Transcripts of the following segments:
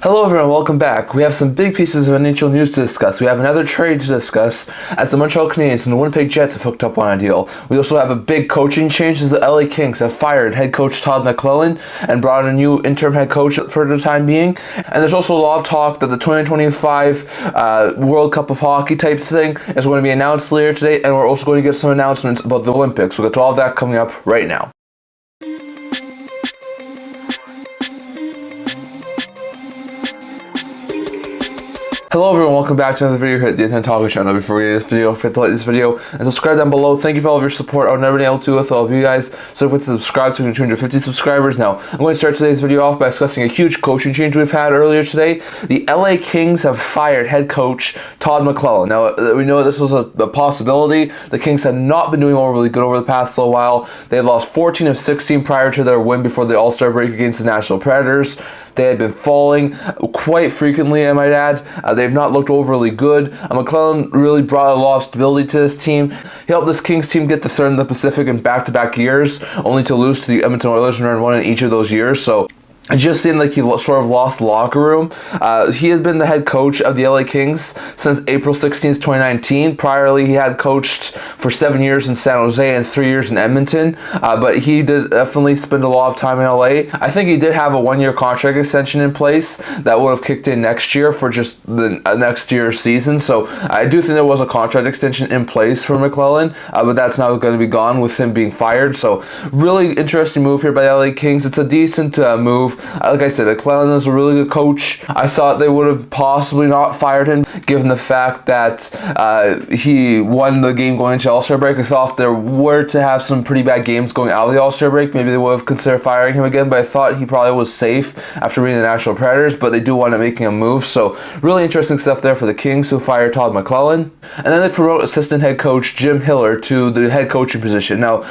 Hello everyone, welcome back. We have some big pieces of NHL news to discuss. We have another trade to discuss as the Montreal Canadiens and the Winnipeg Jets have hooked up on a deal. We also have a big coaching change as the LA Kings have fired head coach Todd McLellan and brought in a new interim head coach for the time being. And there's also a lot of talk that the 2025 World Cup of Hockey type thing is going to be announced later today, and we're also going to get some announcements about the Olympics. We'll get to all of that coming up right now. Hello everyone, welcome back to another video here at the Internet Talking Channel. Before we get into this video, don't forget to like this video and subscribe down below. Thank you for all of your support. I've never been able to with all of you guys, so if you subscribe to 250 subscribers now. I'm going to start today's video off by discussing a huge coaching change we've had earlier today. The LA Kings have fired head coach Todd McLellan. Now, we know this was a possibility. The Kings had not been doing overly good over the past little while. They had lost 14 of 16 prior to their win before the All-Star break against the Nashville Predators. They had been falling quite frequently, I might add. They've not looked overly good. McLellan really brought a lot of stability to this team. He helped this Kings team get to third in the Pacific in back-to-back years, only to lose to the Edmonton Oilers and earn one in each of those years. So it just seemed like he sort of lost the locker room. He has been the head coach of the LA Kings since April 16th, 2019. Priorly, he had coached for 7 years in San Jose and 3 years in Edmonton. But he did definitely spend a lot of time in LA. I think he did have a one-year contract extension in place that would have kicked in next year for just the next year's season. So I do think there was a contract extension in place for McLellan, but that's now going to be gone with him being fired. So really interesting move here by the LA Kings. It's a decent move. Like I said, McLellan is a really good coach. I thought they would have possibly not fired him, given the fact that he won the game going into All-Star break. I thought if there were to have some pretty bad games going out of the All-Star break, maybe they would have considered firing him again, but I thought he probably was safe after beating the Nashville Predators, but they do want to making a move. So really interesting stuff there for the Kings, who fired Todd McLellan. And then they promote assistant head coach Jim Hiller to the head coaching position. Now,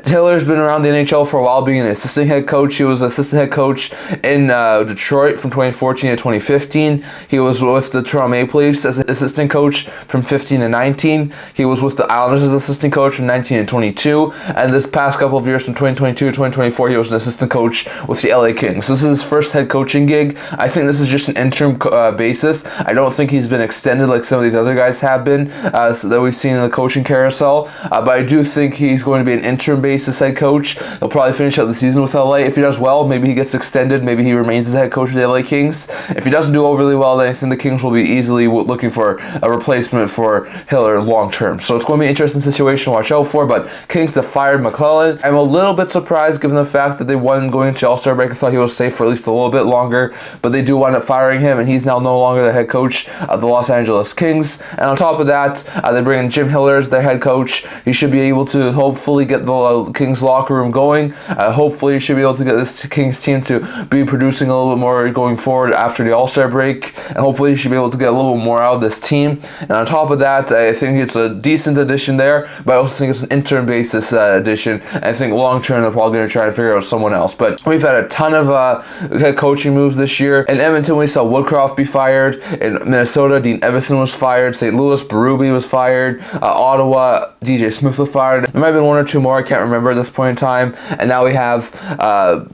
Hiller's been around the NHL for a while, being an assistant head coach. He was assistant head coach in Detroit from 2014 to 2015. He was with the Toronto Maple Leafs as an assistant coach from 15 to 19. He was with the Islanders as assistant coach from 19 to 22. And this past couple of years from 2022 to 2024, he was an assistant coach with the LA Kings. So this is his first head coaching gig. I think this is just an interim basis. I don't think he's been extended like some of these other guys have been that we've seen in the coaching carousel. But I do think he's going to be an interim basis head coach. He'll probably finish out the season with LA. If he does well, maybe he gets extended. Maybe he remains as head coach of the LA Kings. If he doesn't do overly well, then I think the Kings will be easily looking for a replacement for Hiller long term. So it's going to be an interesting situation to watch out for, but Kings have fired McLellan. I'm a little bit surprised given the fact that they won going into All-Star break. I thought he was safe for at least a little bit longer, but they do wind up firing him, and he's now no longer the head coach of the Los Angeles Kings. And on top of that, they bring in Jim Hiller as their head coach. He should be able to hopefully get the Kings locker room going. Hopefully he should be able to get this Kings team to be producing a little bit more going forward after the All-Star break, and hopefully you should be able to get a little bit more out of this team. And on top of that, I think it's a decent addition there, but I also think it's an interim basis addition. And I think long term they're probably going to try to figure out someone else. But we've had a ton of head coaching moves this year. In Edmonton, we saw Woodcroft be fired. In Minnesota, Dean Evison was fired. St. Louis, Berube was fired. Ottawa, DJ Smith was fired. There might have been one or two more, I can't remember at this point in time. And now we have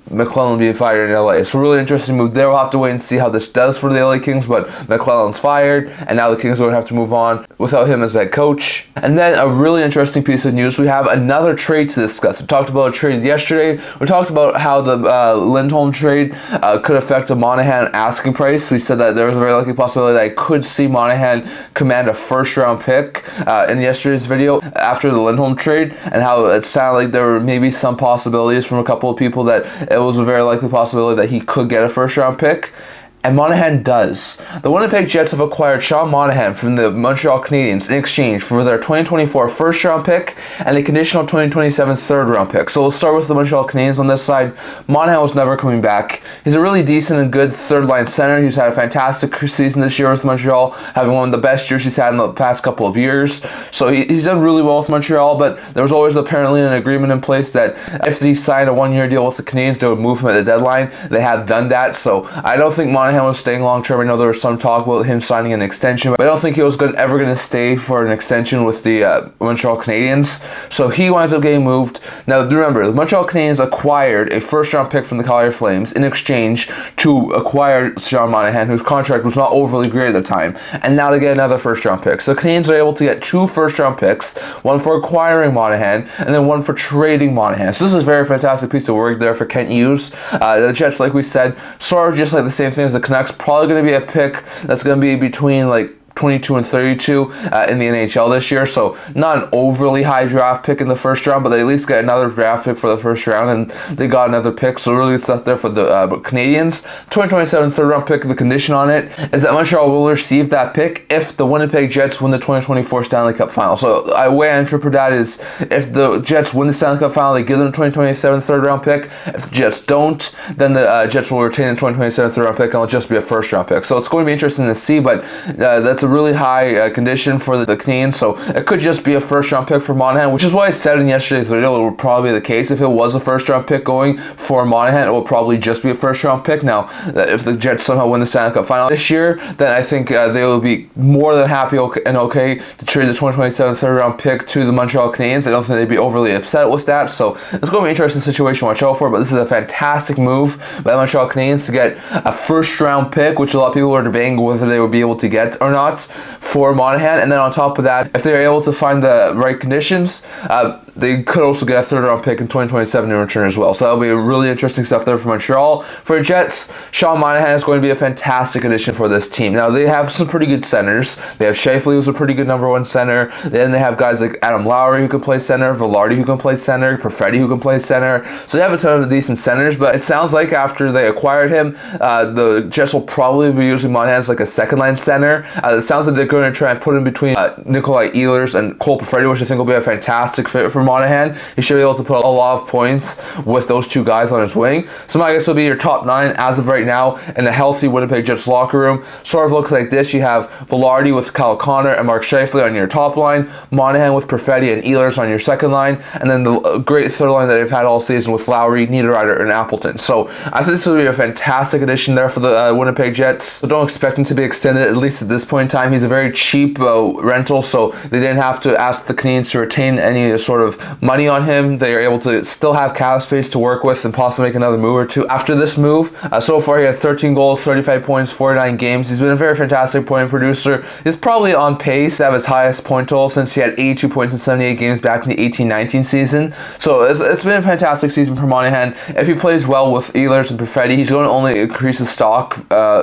McLellan being fired in LA. So really interesting move there. We'll have to wait and see how this does for the LA Kings, but McLellan's fired, and now the Kings are going to have to move on without him as head coach. And then a really interesting piece of news, we have another trade to discuss. We talked about a trade yesterday. We talked about how the Lindholm trade could affect a Monahan asking price. We said that there was a very likely possibility that I could see Monahan command a first-round pick in yesterday's video after the Lindholm trade, and how it sounded like there were maybe some possibilities from a couple of people that it was a very likely possibility that he could get a first-round pick. And Monahan does. The Winnipeg Jets have acquired Sean Monahan from the Montreal Canadiens in exchange for their 2024 first-round pick and a conditional 2027 third-round pick. So we'll start with the Montreal Canadiens on this side. Monahan was never coming back. He's a really decent and good third-line center. He's had a fantastic season this year with Montreal, having one of the best years he's had in the past couple of years. So he's done really well with Montreal, but there was always apparently an agreement in place that if he signed a one-year deal with the Canadiens, they would move him at the deadline. They have done that, so I don't think Monahan Monahan was staying long term. I know there was some talk about him signing an extension, but I don't think he was ever going to stay for an extension with the Montreal Canadiens. So he winds up getting moved. Now, remember, the Montreal Canadiens acquired a first-round pick from the Calgary Flames in exchange to acquire Sean Monahan, whose contract was not overly great at the time, and now to get another first-round pick. So the Canadiens are able to get 2 first-round picks, one for acquiring Monahan, and then one for trading Monahan. So this is a very fantastic piece of work there for Kent Hughes. The Jets, like we said, sort of just like the same thing as the Canucks, probably going to be a pick that's going to be between like 22 and 32 in the NHL this year, so not an overly high draft pick in the first round, but they at least get another draft pick for the first round, and they got another pick, so really good stuff there for the Canadiens. 2027 third round pick, the condition on it is that Montreal will receive that pick if the Winnipeg Jets win the 2024 Stanley Cup Final. So the way I interpret that is, if the Jets win the Stanley Cup Final, they give them the 2027 third round pick. If the Jets don't, then the Jets will retain the 2027 third round pick, and it'll just be a first round pick. So it's going to be interesting to see, but that's a really high condition for the Canadiens, so it could just be a first round pick for Monahan, which is why I said in yesterday's video it would probably be the case. If it was a first round pick going for Monahan, it will probably just be a first round pick. Now, if the Jets somehow win the Stanley Cup Final this year, then I think they will be more than happy and okay to trade the 2027 third round pick to the Montreal Canadiens. I don't think they'd be overly upset with that, so it's going to be an interesting situation to watch out for, but this is a fantastic move by the Montreal Canadiens to get a first round pick, which a lot of people are debating whether they would be able to get or not, for Monahan. And then on top of that, if they're able to find the right conditions, they could also get a third round pick in 2027 in return as well. So that'll be really interesting stuff there for Montreal. For the Jets, Sean Monahan is going to be a fantastic addition for this team. Now, they have some pretty good centers. They have Scheifele, who's a pretty good number 1 center. Then they have guys like Adam Lowry, who can play center, Velarde, who can play center, Perfetti, who can play center. So they have a ton of decent centers, but it sounds like after they acquired him, the Jets will probably be using Monahan as like a second line center. It sounds like they're going to try and put him between Nikolai Ehlers and Cole Perfetti, which I think will be a fantastic fit for Monahan. He should be able to put a lot of points with those two guys on his wing. So I guess will be your top 9 as of right now in the healthy Winnipeg Jets locker room. Sort of looks like this. You have Velarde with Kyle Connor and Mark Scheifele on your top line, Monahan with Perfetti and Ehlers on your second line, and then the great third line that they've had all season with Lowry, Niederreiter, and Appleton. So I think this will be a fantastic addition there for the Winnipeg Jets. So don't expect him to be extended, at least at this point in time. He's a very cheap rental, so they didn't have to ask the Canadiens to retain any sort of money on him. They are able to still have cap space to work with and possibly make another move or two after this move. So far, he had 13 goals, 35 points, 49 games. He's been a very fantastic point producer. He's probably on pace to have his highest point total since he had 82 points in 78 games back in the 18-19 season. So it's been a fantastic season for Monahan. If he plays well with Ehlers and Perfetti, he's going to only increase his stock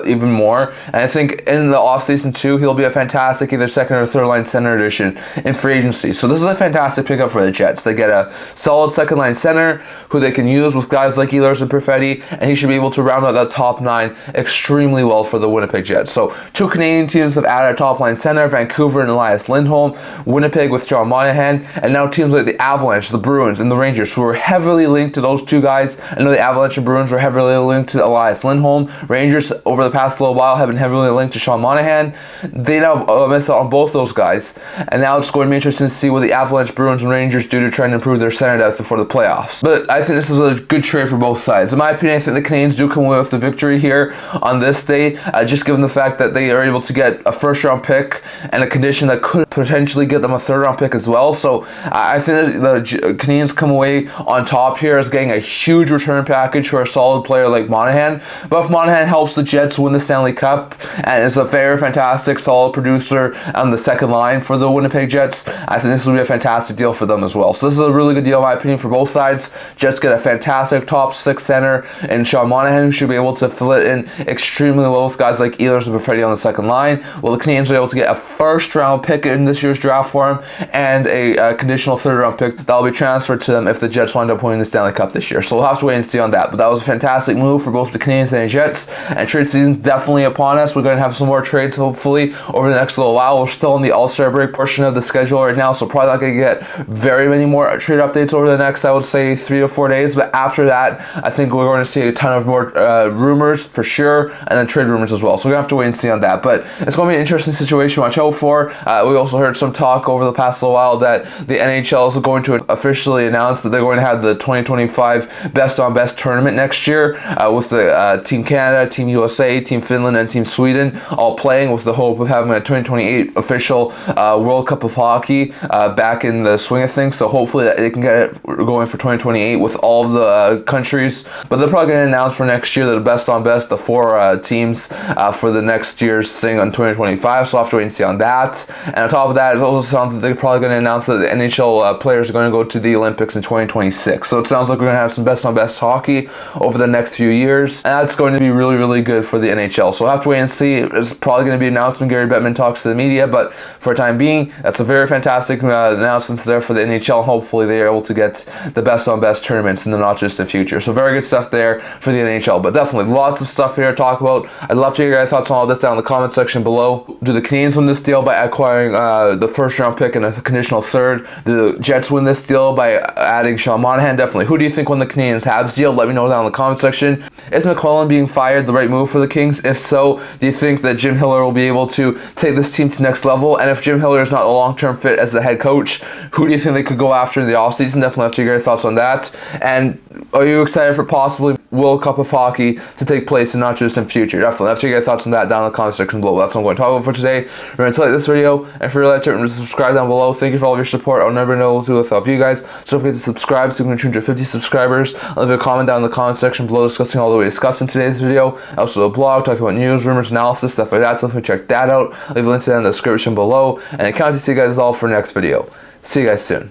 even more. And I think in the offseason too, he'll be a fantastic either second or third line center addition in free agency. So this is a fantastic pickup for the Jets. They get a solid second line center who they can use with guys like Ehlers and Perfetti, and he should be able to round out that top 9 extremely well for the Winnipeg Jets. So 2 Canadian teams have added a top line center, Vancouver and Elias Lindholm, Winnipeg with Sean Monahan, and now teams like the Avalanche, the Bruins, and the Rangers, who are heavily linked to those two guys. I know the Avalanche and Bruins were heavily linked to Elias Lindholm. Rangers over the past little while have been heavily linked to Sean Monahan. They now miss out on both those guys, and now it's going to be interesting to see what the Avalanche, Bruins, and Rangers do to try and improve their center depth before the playoffs. But I think this is a good trade for both sides. In my opinion, I think the Canadiens do come away with the victory here on this day, just given the fact that they are able to get a first round pick and a condition that could potentially get them a third round pick as well. So I think that the Canadiens come away on top here as getting a huge return package for a solid player like Monahan. But if Monahan helps the Jets win the Stanley Cup and is a very fantastic, solid producer on the second line for the Winnipeg Jets, I think this will be a fantastic deal for them as well. So this is a really good deal in my opinion for both sides. Jets get a fantastic top 6 center and Sean Monahan, who should be able to fill it in extremely well with guys like Ehlers and Perfetti on the second line. Well, the Canadiens are able to get a first round pick in this year's draft for him and a conditional third round pick that will be transferred to them if the Jets wind up winning the Stanley Cup this year. So we'll have to wait and see on that. But that was a fantastic move for both the Canadiens and the Jets, and trade season's definitely upon us. We're going to have some more trades hopefully over the next little while. We're still in the All-Star break portion of the schedule right now, so probably not going to get very many more trade updates over the next, I would say, 3 to 4 days. But after that, I think we're going to see a ton of more rumors for sure, and then trade rumors as well. So we're going to have to wait and see on that. But it's going to be an interesting situation to watch out for. We also heard some talk over the past little while that the NHL is going to officially announce that they're going to have the 2025 Best on Best tournament next year with the Team Canada, Team USA, Team Finland, and Team Sweden all playing, with the hope of having a 2028 official World Cup of Hockey back in the swing of things. So hopefully that they can get it going for 2028 with all of the countries. But they're probably going to announce for next year that the Best on Best, the 4 teams for the next year's thing on 2025. So I'll have to wait and see on that. And on top of that, it also sounds like they're probably going to announce that the NHL players are going to go to the Olympics in 2026. So it sounds like we're going to have some Best on Best hockey over the next few years, and that's going to be really, really good for the NHL. So we'll have to wait and see. It's probably going to be an announcement. Gary Bettman talks to the media, but for the time being, that's a very fantastic announcement there for the NHL. Hopefully they're able to get the Best on Best tournaments in the not just the future. So very good stuff there for the NHL, but definitely lots of stuff here to talk about. I'd love to hear your thoughts on all this down in the comment section below. Do the Canadiens win this deal by acquiring the first round pick and a conditional third? Do the Jets win this deal by adding Sean Monahan? Definitely. Who do you think won the Canadiens-Habs deal? Let me know down in the comment section. Is McLellan being fired the right move for the Kings? If so, do you think that Jim Hiller will be able to take this team to the next level? And if Jim Hiller is not a long-term fit as the head coach, who do you think they could go after in the offseason? Definitely have to hear your thoughts on that. And are you excited for possibly World Cup of Hockey to take place and not just in future? Definitely have to hear your thoughts on that down in the comment section below. That's what I'm going to talk about for today. Remember to like this video, and if you're like to subscribe down below. Thank you for all of your support. I'll never know what to do without you guys. So don't forget to subscribe so we can reach 250 subscribers. I'll leave a comment down in the comment section below discussing all that we discussed in today's video. I also have a blog talking about news, rumors, analysis, stuff like that. So definitely check that out. I'll leave a link to that in the description below. And I can't wait to see you guys all for the next video. See you guys soon.